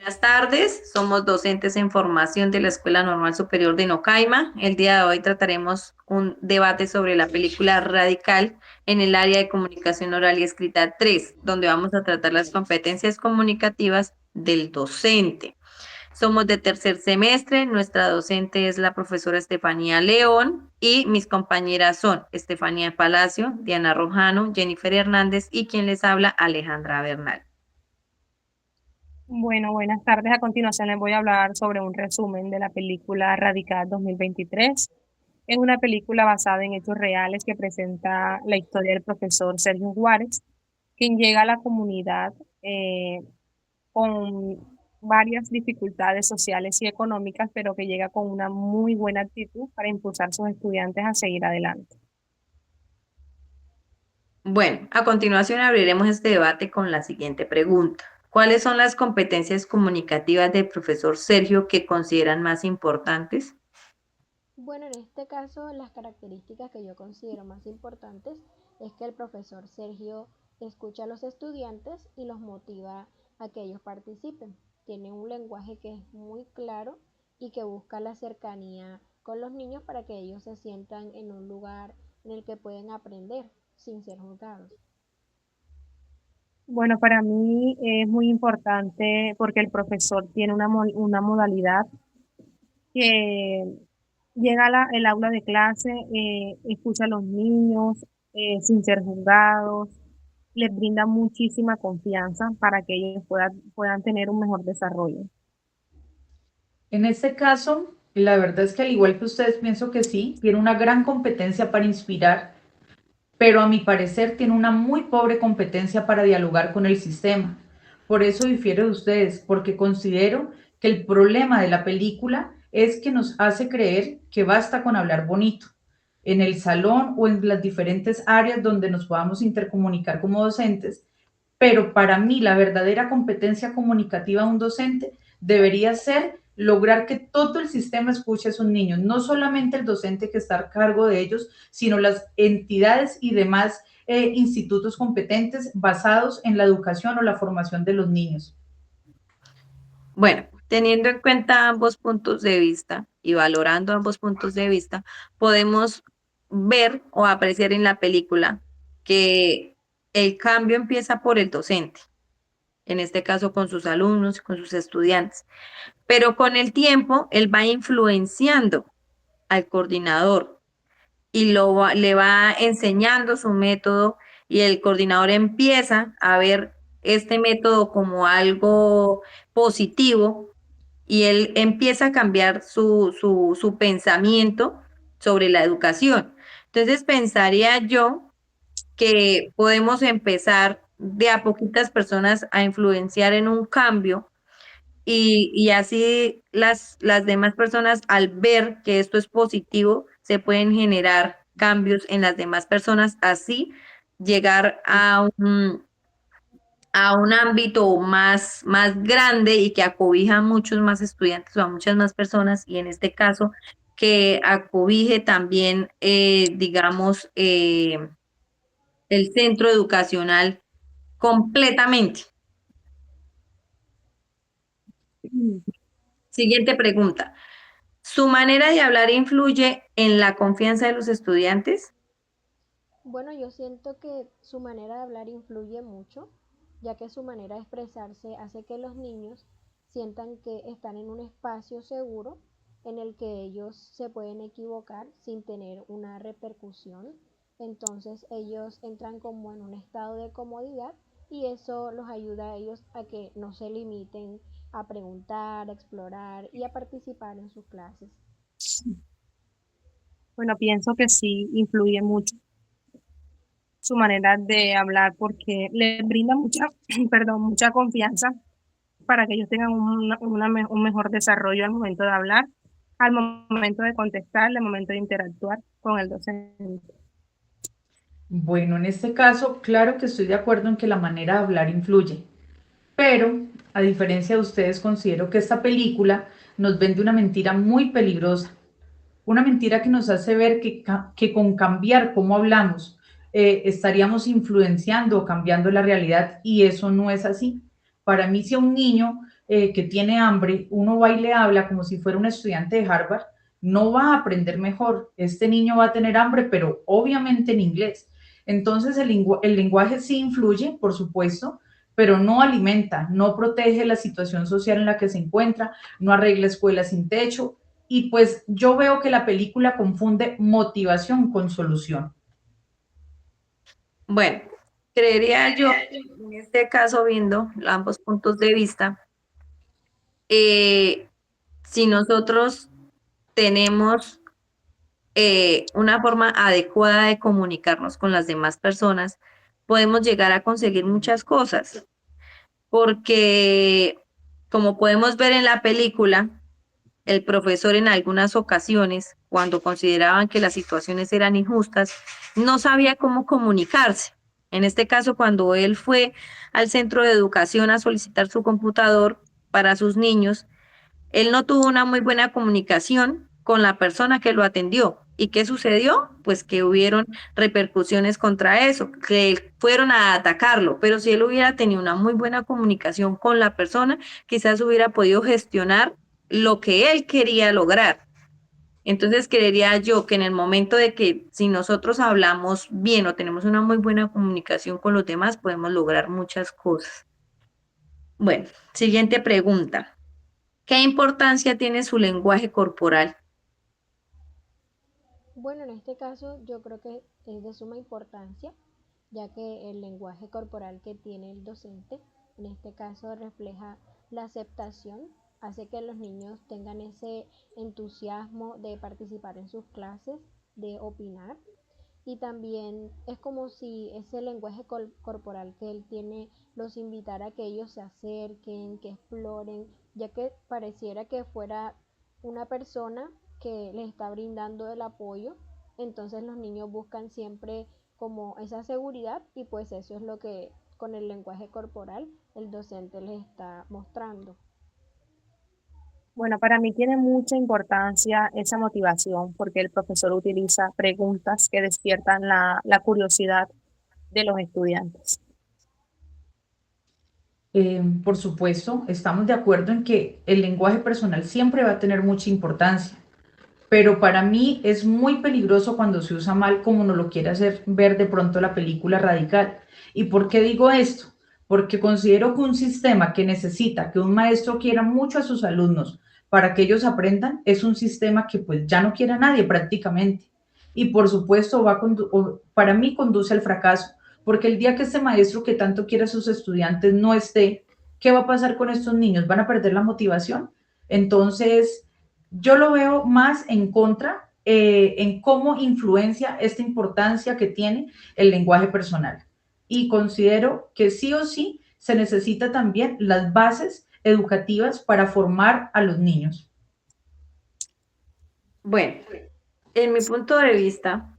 Buenas tardes, somos docentes en formación de la Escuela Normal Superior de Nocaima. El día de hoy trataremos un debate sobre la película Radical en el área de comunicación oral y escrita 3, donde vamos a tratar las competencias comunicativas del docente. Somos de tercer semestre, nuestra docente es la profesora Estefanía León y mis compañeras son Estefanía Palacio, Diana Rojano, Jennifer Hernández y quien les habla, Alejandra Bernal. Bueno, buenas tardes. A continuación les voy a hablar sobre un resumen de la película Radical 2023. Es una película basada en hechos reales que presenta la historia del profesor Sergio Juárez, quien llega a la comunidad con varias dificultades sociales y económicas, pero que llega con una muy buena actitud para impulsar a sus estudiantes a seguir adelante. Bueno, a continuación abriremos este debate con la siguiente pregunta. ¿Cuáles son las competencias comunicativas del profesor Sergio que consideran más importantes? Bueno, en este caso, las características que yo considero más importantes es que el profesor Sergio escucha a los estudiantes y los motiva a que ellos participen. Tiene un lenguaje que es muy claro y que busca la cercanía con los niños para que ellos se sientan en un lugar en el que pueden aprender sin ser juzgados. Bueno, para mí es muy importante porque el profesor tiene una modalidad que llega a el aula de clase, escucha a los niños sin ser juzgados, les brinda muchísima confianza para que ellos puedan tener un mejor desarrollo. En este caso, la verdad es que al igual que ustedes, pienso que sí, tiene una gran competencia para inspirar, pero a mi parecer tiene una muy pobre competencia para dialogar con el sistema. Por eso difiero de ustedes, porque considero que el problema de la película es que nos hace creer que basta con hablar bonito en el salón o en las diferentes áreas donde nos podamos intercomunicar como docentes, pero para mí la verdadera competencia comunicativa de un docente debería ser lograr que todo el sistema escuche a esos niños, no solamente el docente que está a cargo de ellos, sino las entidades y demás institutos competentes basados en la educación o la formación de los niños. Bueno, teniendo en cuenta ambos puntos de vista y valorando ambos puntos de vista, podemos ver o apreciar en la película que el cambio empieza por el docente, en este caso con sus alumnos y con sus estudiantes, pero con el tiempo él va influenciando al coordinador y le va enseñando su método y el coordinador empieza a ver este método como algo positivo y él empieza a cambiar su pensamiento sobre la educación. Entonces pensaría yo que podemos empezar de a poquitas personas a influenciar en un cambio y así las demás personas al ver que esto es positivo, se pueden generar cambios en las demás personas, así llegar a un ámbito más grande y que acobija a muchos más estudiantes o a muchas más personas y en este caso que acobije también, digamos, el centro educacional completamente. Siguiente pregunta. ¿Su manera de hablar influye en la confianza de los estudiantes? Bueno, yo siento que su manera de hablar influye mucho, ya que su manera de expresarse hace que los niños sientan que están en un espacio seguro en el que ellos se pueden equivocar sin tener una repercusión. Entonces ellos entran como en un estado de comodidad y eso los ayuda a ellos a que no se limiten a preguntar, a explorar y a participar en sus clases. Bueno, pienso que sí influye mucho su manera de hablar porque les brinda mucha, perdón, mucha confianza para que ellos tengan un mejor desarrollo al momento de hablar, al momento de contestar, al momento de interactuar con el docente. Bueno, en este caso, claro que estoy de acuerdo en que la manera de hablar influye, pero a diferencia de ustedes, considero que esta película nos vende una mentira muy peligrosa. Una mentira que nos hace ver que con cambiar cómo hablamos estaríamos influenciando o cambiando la realidad y eso no es así. Para mí, si a un niño que tiene hambre, uno va y le habla como si fuera un estudiante de Harvard, no va a aprender mejor. Este niño va a tener hambre, pero obviamente en inglés. Entonces, el lenguaje sí influye, por supuesto, pero no alimenta, no protege la situación social en la que se encuentra, no arregla escuelas sin techo. Y pues yo veo que la película confunde motivación con solución. Bueno, creería yo, en este caso, viendo ambos puntos de vista, eh, si nosotros tenemos una forma adecuada de comunicarnos con las demás personas, podemos llegar a conseguir muchas cosas, porque como podemos ver en la película, el profesor en algunas ocasiones, cuando consideraban que las situaciones eran injustas, no sabía cómo comunicarse. En este caso, cuando él fue al centro de educación a solicitar su computador para sus niños, él no tuvo una muy buena comunicación con la persona que lo atendió. ¿Y qué sucedió? Pues que hubieron repercusiones contra eso, que fueron a atacarlo, pero si él hubiera tenido una muy buena comunicación con la persona, quizás hubiera podido gestionar lo que él quería lograr. Entonces, creería yo que en el momento de que si nosotros hablamos bien o tenemos una muy buena comunicación con los demás, podemos lograr muchas cosas. Bueno, siguiente pregunta. ¿Qué importancia tiene su lenguaje corporal? Bueno, en este caso yo creo que es de suma importancia, ya que el lenguaje corporal que tiene el docente, en este caso refleja la aceptación, hace que los niños tengan ese entusiasmo de participar en sus clases, de opinar, y también es como si ese lenguaje corporal que él tiene los invitara a que ellos se acerquen, que exploren, ya que pareciera que fuera una persona que les está brindando el apoyo. Entonces los niños buscan siempre como esa seguridad, y pues eso es lo que con el lenguaje corporal el docente les está mostrando. Bueno, para mí tiene mucha importancia esa motivación porque el profesor utiliza preguntas que despiertan la curiosidad de los estudiantes. Por supuesto, estamos de acuerdo en que el lenguaje personal siempre va a tener mucha importancia, pero para mí es muy peligroso cuando se usa mal, como nos lo quiere hacer ver de pronto la película Radical. ¿Y por qué digo esto? Porque considero que un sistema que necesita que un maestro quiera mucho a sus alumnos para que ellos aprendan es un sistema que pues ya no quiere a nadie prácticamente. Y por supuesto para mí conduce al fracaso, porque el día que este maestro que tanto quiere a sus estudiantes no esté, ¿qué va a pasar con estos niños? ¿Van a perder la motivación? Entonces, yo lo veo más en contra, en cómo influencia esta importancia que tiene el lenguaje personal. Y considero que sí o sí se necesita también las bases educativas para formar a los niños. Bueno, en mi punto de vista,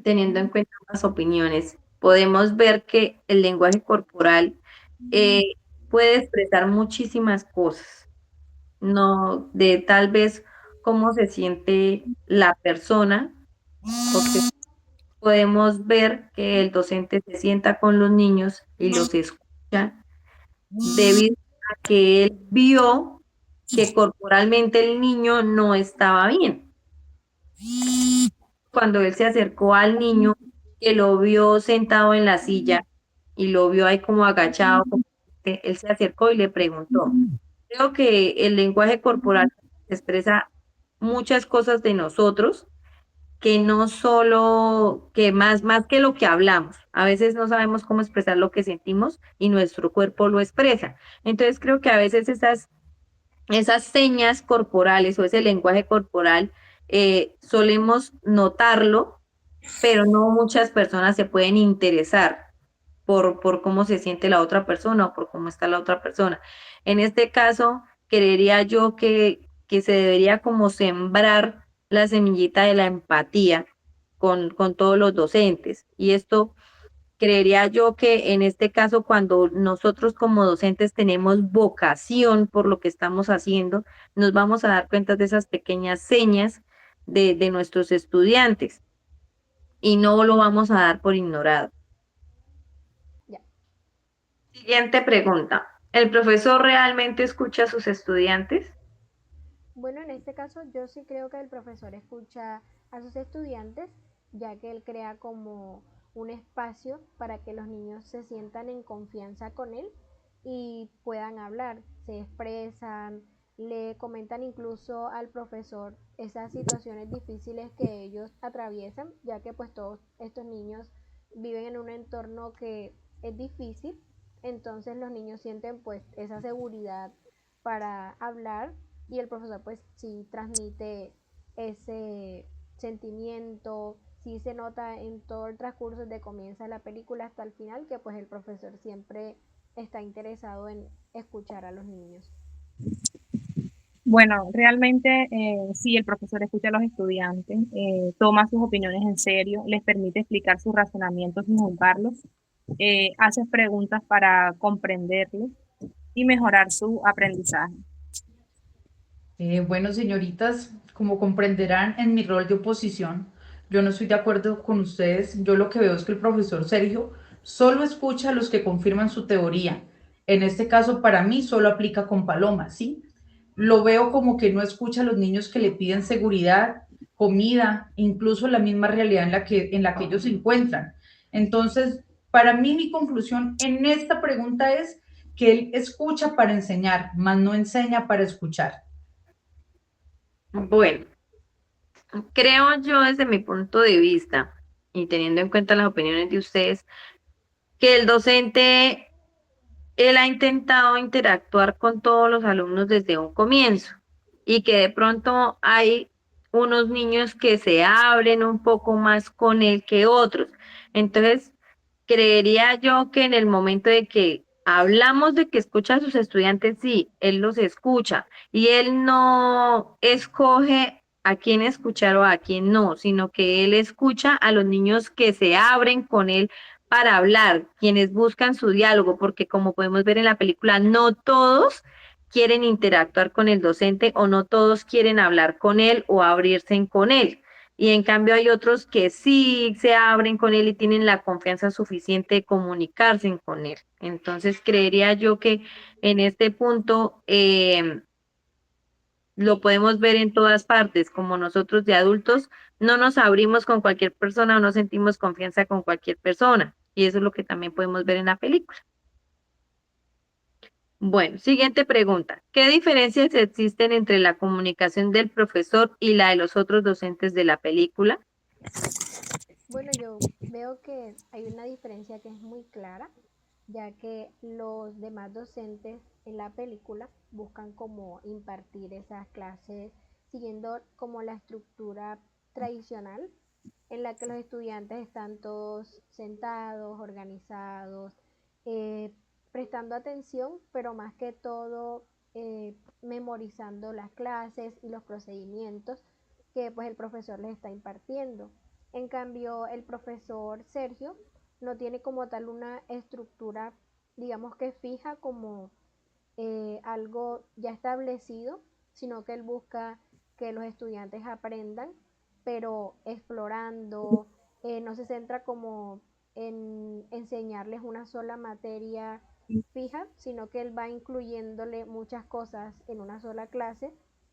teniendo en cuenta las opiniones, podemos ver que el lenguaje corporal eh, puede expresar muchísimas cosas, no de tal vez cómo se siente la persona, porque podemos ver que el docente se sienta con los niños y los escucha debido a que él vio que corporalmente el niño no estaba bien. Cuando él se acercó al niño, que lo vio sentado en la silla y lo vio ahí como agachado, él se acercó y le preguntó. Creo que el lenguaje corporal expresa muchas cosas de nosotros, que no solo, que más que lo que hablamos. A veces no sabemos cómo expresar lo que sentimos y nuestro cuerpo lo expresa. Entonces creo que a veces esas señas corporales o ese lenguaje corporal solemos notarlo, pero no muchas personas se pueden interesar por cómo se siente la otra persona o por cómo está la otra persona. En este caso, creería yo que se debería como sembrar la semillita de la empatía con todos los docentes. Y esto creería yo que en este caso, cuando nosotros como docentes tenemos vocación por lo que estamos haciendo, nos vamos a dar cuenta de esas pequeñas señas de nuestros estudiantes y no lo vamos a dar por ignorado. Ya. Siguiente pregunta. ¿El profesor realmente escucha a sus estudiantes? Bueno, en este caso yo sí creo que el profesor escucha a sus estudiantes, ya que él crea como un espacio para que los niños se sientan en confianza con él y puedan hablar, se expresan, le comentan incluso al profesor esas situaciones difíciles que ellos atraviesan, ya que pues todos estos niños viven en un entorno que es difícil, entonces los niños sienten pues esa seguridad para hablar y el profesor pues sí transmite ese sentimiento, sí se nota en todo el transcurso desde comienza la película hasta el final que pues el profesor siempre está interesado en escuchar a los niños. Bueno, realmente sí, el profesor escucha a los estudiantes, toma sus opiniones en serio, les permite explicar sus razonamientos sin juzgarlos, hace preguntas para comprenderlos y mejorar su aprendizaje. Bueno, señoritas, como comprenderán en mi rol de oposición, yo no estoy de acuerdo con ustedes. Yo lo que veo es que el profesor Sergio solo escucha a los que confirman su teoría. En este caso, para mí, solo aplica con Paloma, ¿sí? Lo veo como que no escucha a los niños que le piden seguridad, comida, incluso la misma realidad en la que ellos se encuentran. Entonces, para mí, mi conclusión en esta pregunta es que él escucha para enseñar, más no enseña para escuchar. Bueno, creo yo desde mi punto de vista y teniendo en cuenta las opiniones de ustedes, que el docente, él ha intentado interactuar con todos los alumnos desde un comienzo y que de pronto hay unos niños que se abren un poco más con él que otros. Entonces, creería yo que en el momento de que hablamos de que escucha a sus estudiantes, sí, él los escucha y él no escoge a quién escuchar o a quién no, sino que él escucha a los niños que se abren con él para hablar, quienes buscan su diálogo, porque como podemos ver en la película, no todos quieren interactuar con el docente o no todos quieren hablar con él o abrirse con él. Y en cambio hay otros que sí se abren con él y tienen la confianza suficiente de comunicarse con él. Entonces creería yo que en este punto lo podemos ver en todas partes, como nosotros de adultos no nos abrimos con cualquier persona o no sentimos confianza con cualquier persona. Y eso es lo que también podemos ver en la película. Bueno, siguiente pregunta. ¿Qué diferencias existen entre la comunicación del profesor y la de los otros docentes de la película? Bueno, yo veo que hay una diferencia que es muy clara, ya que los demás docentes en la película buscan como impartir esas clases siguiendo como la estructura tradicional en la que los estudiantes están todos sentados, organizados, eh, prestando atención, pero más que todo memorizando las clases y los procedimientos que pues el profesor les está impartiendo. En cambio, el profesor Sergio no tiene como tal una estructura, digamos que fija como algo ya establecido, sino que él busca que los estudiantes aprendan, pero explorando, no se centra como en enseñarles una sola materia fija, sino que él va incluyéndole muchas cosas en una sola clase,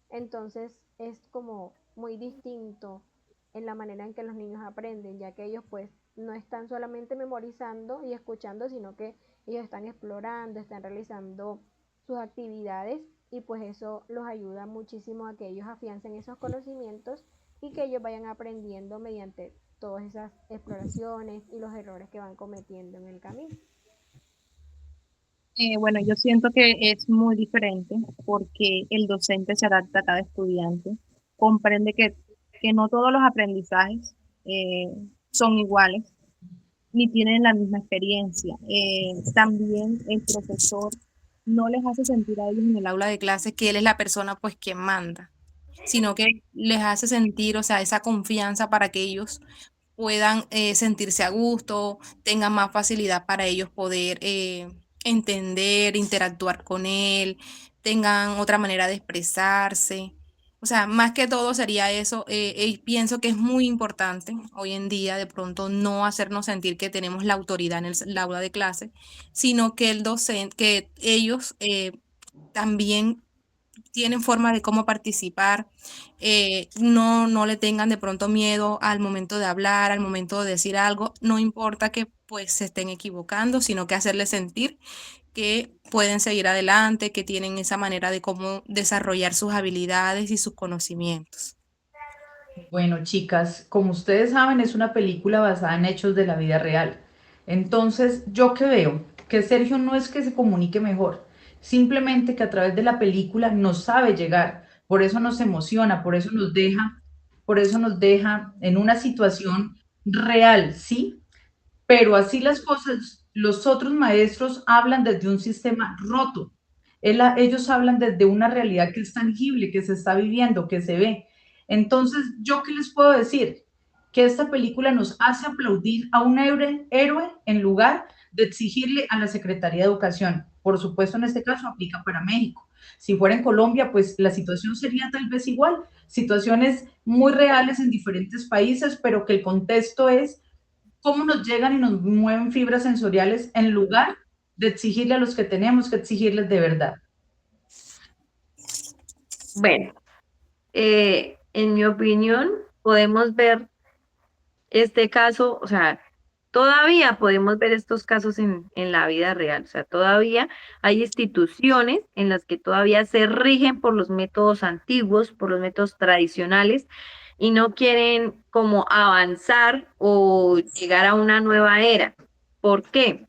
entonces es como muy distinto en la manera en que los niños aprenden, ya que ellos pues no están solamente memorizando y escuchando, sino que ellos están explorando, están realizando sus actividades y pues eso los ayuda muchísimo a que ellos afiancen esos conocimientos y que ellos vayan aprendiendo mediante todas esas exploraciones y los errores que van cometiendo en el camino. Bueno, yo siento que es muy diferente porque el docente se adapta a cada estudiante, comprende que no todos los aprendizajes eh, son iguales ni tienen la misma experiencia. También el profesor no les hace sentir a ellos en el aula de clase que él es la persona pues que manda, sino que les hace sentir, o sea, esa confianza para que ellos puedan sentirse a gusto, tengan más facilidad para ellos poder entender, interactuar con él, tengan otra manera de expresarse. O sea, más que todo sería eso. Pienso que es muy importante hoy en día de pronto no hacernos sentir que tenemos la autoridad en el aula de clase, sino que el docente, que ellos también tienen forma de cómo participar, no le tengan de pronto miedo al momento de hablar, al momento de decir algo, no importa que pues se estén equivocando, sino que hacerles sentir que pueden seguir adelante, que tienen esa manera de cómo desarrollar sus habilidades y sus conocimientos. Bueno, chicas, como ustedes saben, es una película basada en hechos de la vida real. Entonces, ¿yo qué veo? Que Sergio no es que se comunique mejor, simplemente que a través de la película nos sabe llegar, por eso nos emociona, por eso nos deja en una situación real, ¿sí? Pero así las cosas, los otros maestros hablan desde un sistema roto. Ellos hablan desde una realidad que es tangible, que se está viviendo, que se ve. Entonces, ¿yo qué les puedo decir? Que esta película nos hace aplaudir a un héroe en lugar de exigirle a la Secretaría de Educación. Por supuesto, en este caso aplica para México. Si fuera en Colombia, pues la situación sería tal vez igual. Situaciones muy reales en diferentes países, pero que el contexto es cómo nos llegan y nos mueven fibras sensoriales en lugar de exigirle a los que tenemos que exigirles de verdad. Bueno, en mi opinión, podemos ver este caso, o sea, todavía podemos ver estos casos en la vida real, o sea, todavía hay instituciones en las que todavía se rigen por los métodos antiguos, por los métodos tradicionales, y no quieren como avanzar o llegar a una nueva era. ¿Por qué?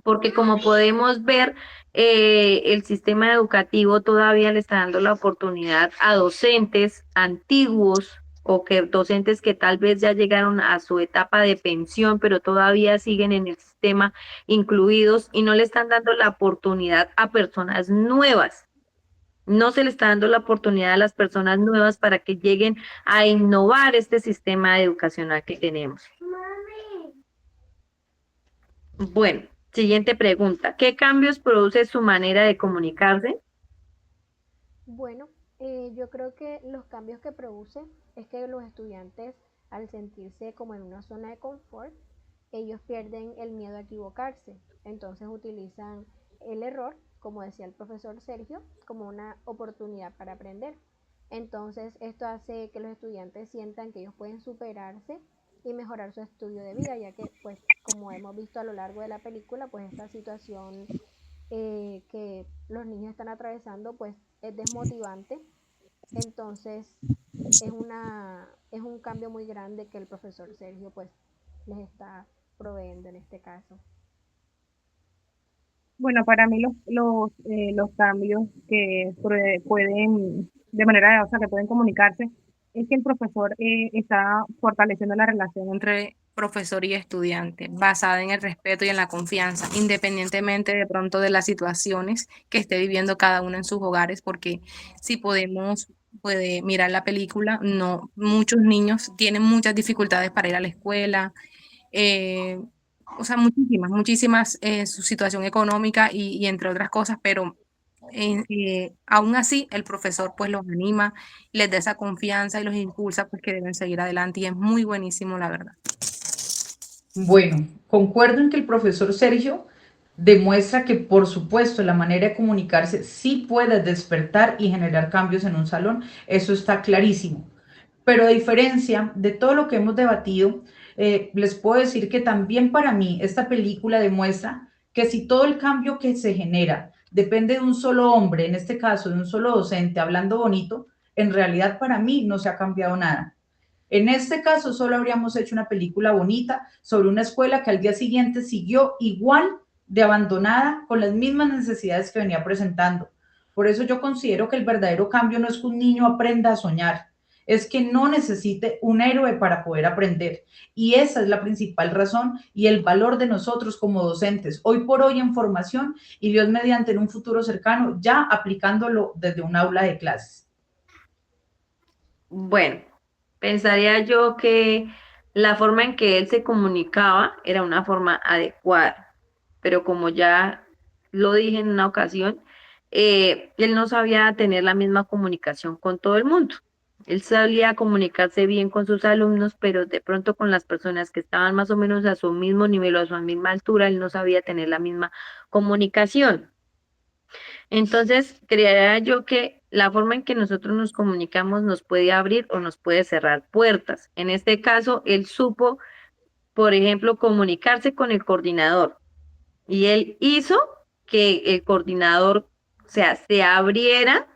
Porque como podemos ver, el sistema educativo todavía le está dando la oportunidad a docentes antiguos o que docentes que tal vez ya llegaron a su etapa de pensión, pero todavía siguen en el sistema incluidos y no le están dando la oportunidad a personas nuevas. No se le está dando la oportunidad a las personas nuevas para que lleguen a innovar este sistema educacional que tenemos. Bueno, siguiente pregunta. ¿Qué cambios produce su manera de comunicarse? Bueno, yo creo que los cambios que produce es que los estudiantes, al sentirse como en una zona de confort, ellos pierden el miedo a equivocarse. Entonces utilizan el error, como decía el profesor Sergio, como una oportunidad para aprender. Entonces esto hace que los estudiantes sientan que ellos pueden superarse y mejorar su estudio de vida, ya que, pues, como hemos visto a lo largo de la película, pues esta situación que los niños están atravesando, pues es desmotivante. Entonces es un cambio muy grande que el profesor Sergio pues les está proveyendo en este caso. Bueno, para mí los cambios que pueden, de manera, o sea, que pueden comunicarse, es que el profesor está fortaleciendo la relación Entre profesor y estudiante, basada en el respeto y en la confianza, independientemente de pronto de las situaciones que esté viviendo cada uno en sus hogares, porque si podemos puede mirar la película, no, muchos niños tienen muchas dificultades para ir a la escuela, eh, o sea, muchísimas, su situación económica y entre otras cosas, pero aún así el profesor pues los anima, les da esa confianza y los impulsa pues que deben seguir adelante y es muy buenísimo, la verdad. Bueno, concuerdo en que el profesor Sergio demuestra que, por supuesto, la manera de comunicarse sí puede despertar y generar cambios en un salón, eso está clarísimo. Pero a diferencia de todo lo que hemos debatido, les puedo decir que también para mí esta película demuestra que si todo el cambio que se genera depende de un solo hombre, en este caso de un solo docente hablando bonito, en realidad para mí no se ha cambiado nada. En este caso, solo habríamos hecho una película bonita sobre una escuela que al día siguiente siguió igual de abandonada, con las mismas necesidades que venía presentando. Por eso yo considero que el verdadero cambio no es que un niño aprenda a soñar, es que no necesite un héroe para poder aprender. Y esa es la principal razón y el valor de nosotros como docentes, hoy por hoy en formación y Dios mediante en un futuro cercano, ya aplicándolo desde un aula de clases. Bueno, pensaría yo que la forma en que él se comunicaba era una forma adecuada, pero como ya lo dije en una ocasión, él no sabía tener la misma comunicación con todo el mundo. Él sabía comunicarse bien con sus alumnos, pero de pronto con las personas que estaban más o menos a su mismo nivel o a su misma altura, él no sabía tener la misma comunicación. Entonces, creería yo que la forma en que nosotros nos comunicamos nos puede abrir o nos puede cerrar puertas. En este caso, él supo, por ejemplo, comunicarse con el coordinador y él hizo que el coordinador, o sea, se abriera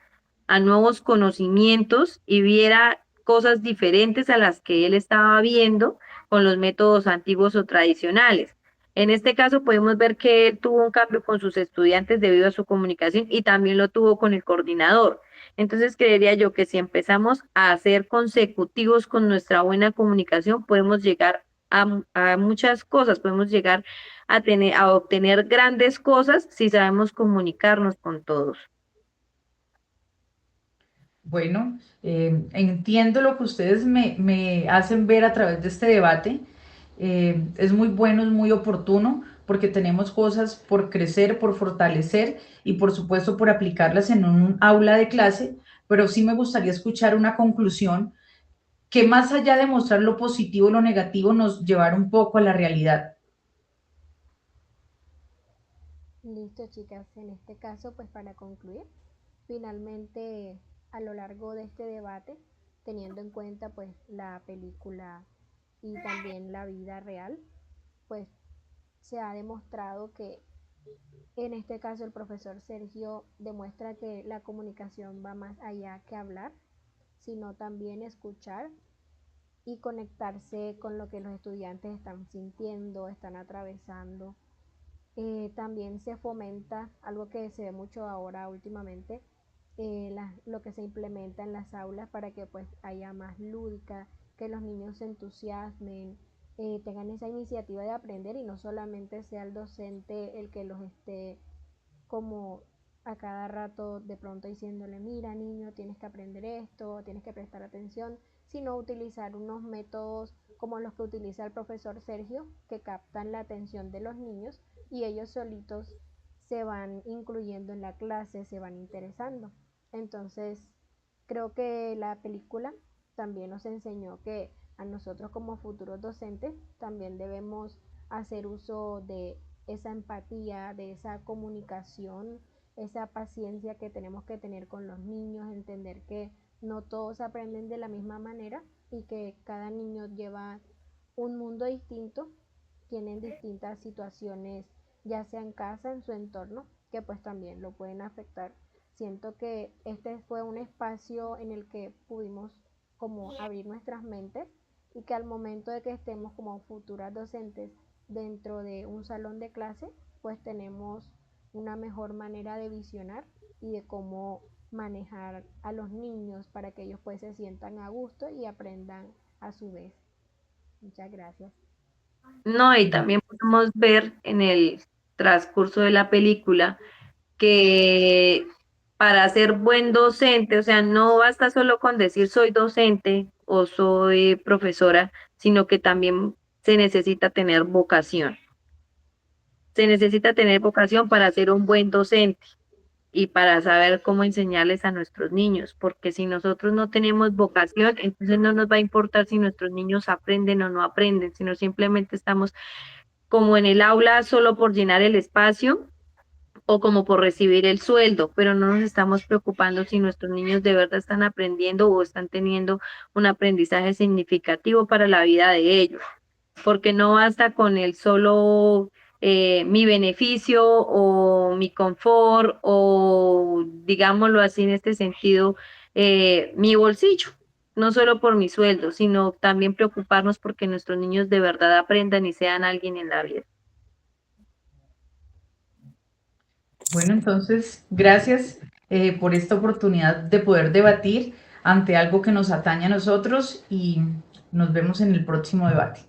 a nuevos conocimientos y viera cosas diferentes a las que él estaba viendo con los métodos antiguos o tradicionales. En este caso podemos ver que él tuvo un cambio con sus estudiantes debido a su comunicación y también lo tuvo con el coordinador. Entonces creería yo que si empezamos a ser consecutivos con nuestra buena comunicación, podemos llegar a muchas cosas, podemos llegar a tener, a obtener grandes cosas si sabemos comunicarnos con todos. Bueno, entiendo lo que ustedes me hacen ver a través de este debate. Es muy bueno, es muy oportuno, porque tenemos cosas por crecer, por fortalecer y por supuesto por aplicarlas en un aula de clase, pero sí me gustaría escuchar una conclusión que más allá de mostrar lo positivo y lo negativo, nos llevar un poco a la realidad. Listo, chicas. En este caso, pues para concluir, finalmente a lo largo de este debate, teniendo en cuenta pues la película y también la vida real, pues se ha demostrado que en este caso el profesor Sergio demuestra que la comunicación va más allá que hablar, sino también escuchar y conectarse con lo que los estudiantes están sintiendo, están atravesando. También se fomenta algo que se ve mucho ahora últimamente, lo que se implementa en las aulas para que pues haya más lúdica, que los niños se entusiasmen, tengan esa iniciativa de aprender y no solamente sea el docente el que los esté como a cada rato de pronto diciéndole, mira niño, tienes que aprender esto, tienes que prestar atención, sino utilizar unos métodos como los que utiliza el profesor Sergio, que captan la atención de los niños y ellos solitos se van incluyendo en la clase, se van interesando. Entonces, creo que la película también nos enseñó que a nosotros como futuros docentes también debemos hacer uso de esa empatía, de esa comunicación, esa paciencia que tenemos que tener con los niños, entender que no todos aprenden de la misma manera y que cada niño lleva un mundo distinto, tienen distintas situaciones, ya sea en casa, en su entorno, que pues también lo pueden afectar. Siento que este fue un espacio en el que pudimos como abrir nuestras mentes y que al momento de que estemos como futuras docentes dentro de un salón de clase, pues tenemos una mejor manera de visionar y de cómo manejar a los niños para que ellos pues se sientan a gusto y aprendan a su vez. Muchas gracias. No, y también podemos ver en el transcurso de la película que para ser buen docente, o sea, no basta solo con decir soy docente o soy profesora, sino que también se necesita tener vocación. Se necesita tener vocación para ser un buen docente y para saber cómo enseñarles a nuestros niños, porque si nosotros no tenemos vocación, entonces no nos va a importar si nuestros niños aprenden o no aprenden, sino simplemente estamos como en el aula solo por llenar el espacio o como por recibir el sueldo, pero no nos estamos preocupando si nuestros niños de verdad están aprendiendo o están teniendo un aprendizaje significativo para la vida de ellos, porque no basta con el solo mi beneficio o mi confort o digámoslo así en este sentido, mi bolsillo. No solo por mi sueldo, sino también preocuparnos porque nuestros niños de verdad aprendan y sean alguien en la vida. Bueno, entonces, gracias por esta oportunidad de poder debatir ante algo que nos atañe a nosotros y nos vemos en el próximo debate.